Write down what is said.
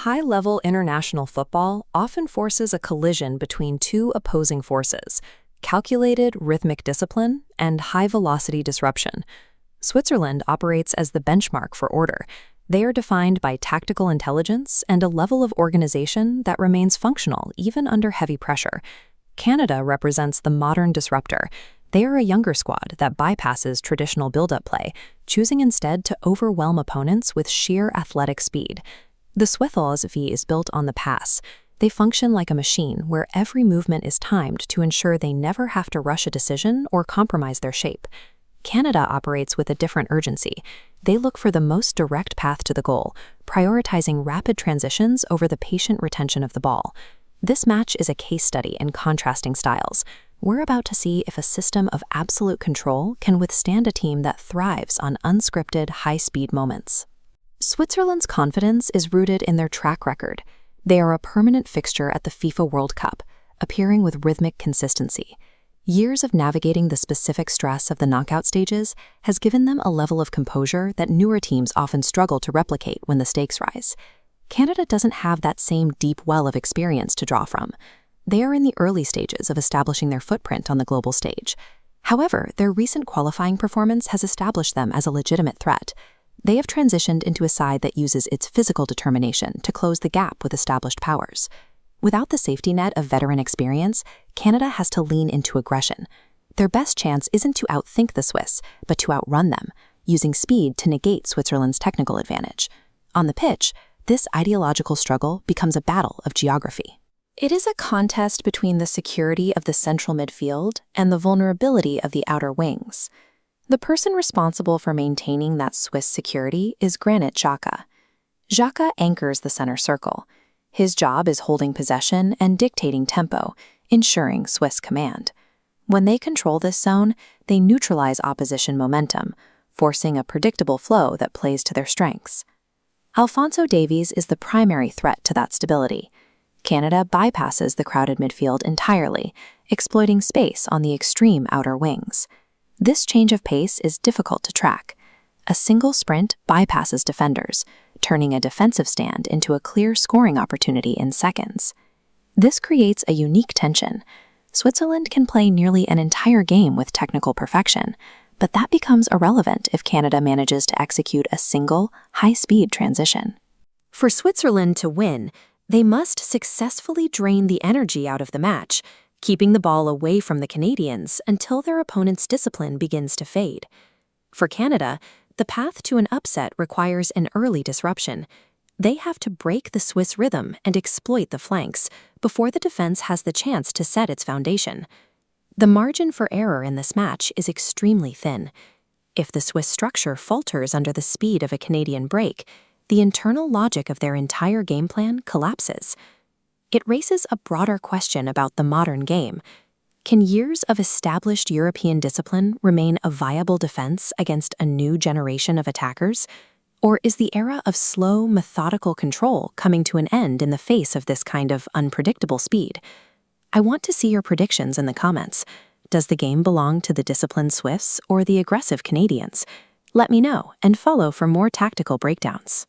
High-level international football often forces a collision between two opposing forces: calculated rhythmic discipline and high-velocity disruption. Switzerland operates as the benchmark for order. They are defined by tactical intelligence and a level of organization that remains functional even under heavy pressure. Canada represents the modern disruptor. They are a younger squad that bypasses traditional build-up play, choosing instead to overwhelm opponents with sheer athletic speed. The Swiss philosophy is built on the pass. They function like a machine where every movement is timed to ensure they never have to rush a decision or compromise their shape. Canada operates with a different urgency. They look for the most direct path to the goal, prioritizing rapid transitions over the patient retention of the ball. This match is a case study in contrasting styles. We're about to see if a system of absolute control can withstand a team that thrives on unscripted, high-speed moments. Switzerland's confidence is rooted in their track record. They are a permanent fixture at the FIFA World Cup, appearing with rhythmic consistency. Years of navigating the specific stress of the knockout stages has given them a level of composure that newer teams often struggle to replicate when the stakes rise. Canada doesn't have that same deep well of experience to draw from. They are in the early stages of establishing their footprint on the global stage. However, their recent qualifying performance has established them as a legitimate threat. They have transitioned into a side that uses its physical determination to close the gap with established powers. Without the safety net of veteran experience, Canada has to lean into aggression. Their best chance isn't to outthink the Swiss, but to outrun them, using speed to negate Switzerland's technical advantage. On the pitch, this ideological struggle becomes a battle of geography. It is a contest between the security of the central midfield and the vulnerability of the outer wings. The person responsible for maintaining that Swiss security is Granit Xhaka. Xhaka anchors the center circle. His job is holding possession and dictating tempo, ensuring Swiss command. When they control this zone, they neutralize opposition momentum, forcing a predictable flow that plays to their strengths. Alphonso Davies is the primary threat to that stability. Canada bypasses the crowded midfield entirely, exploiting space on the extreme outer wings. This change of pace is difficult to track. A single sprint bypasses defenders, turning a defensive stand into a clear scoring opportunity in seconds. This creates a unique tension. Switzerland can play nearly an entire game with technical perfection, but that becomes irrelevant if Canada manages to execute a single, high-speed transition. For Switzerland to win, they must successfully drain the energy out of the match, keeping the ball away from the Canadians until their opponent's discipline begins to fade. For Canada, the path to an upset requires an early disruption. They have to break the Swiss rhythm and exploit the flanks before the defense has the chance to set its foundation. The margin for error in this match is extremely thin. If the Swiss structure falters under the speed of a Canadian break, the internal logic of their entire game plan collapses. It raises a broader question about the modern game. Can years of established European discipline remain a viable defense against a new generation of attackers? Or is the era of slow, methodical control coming to an end in the face of this kind of unpredictable speed? I want to see your predictions in the comments. Does the game belong to the disciplined Swiss or the aggressive Canadians? Let me know and follow for more tactical breakdowns.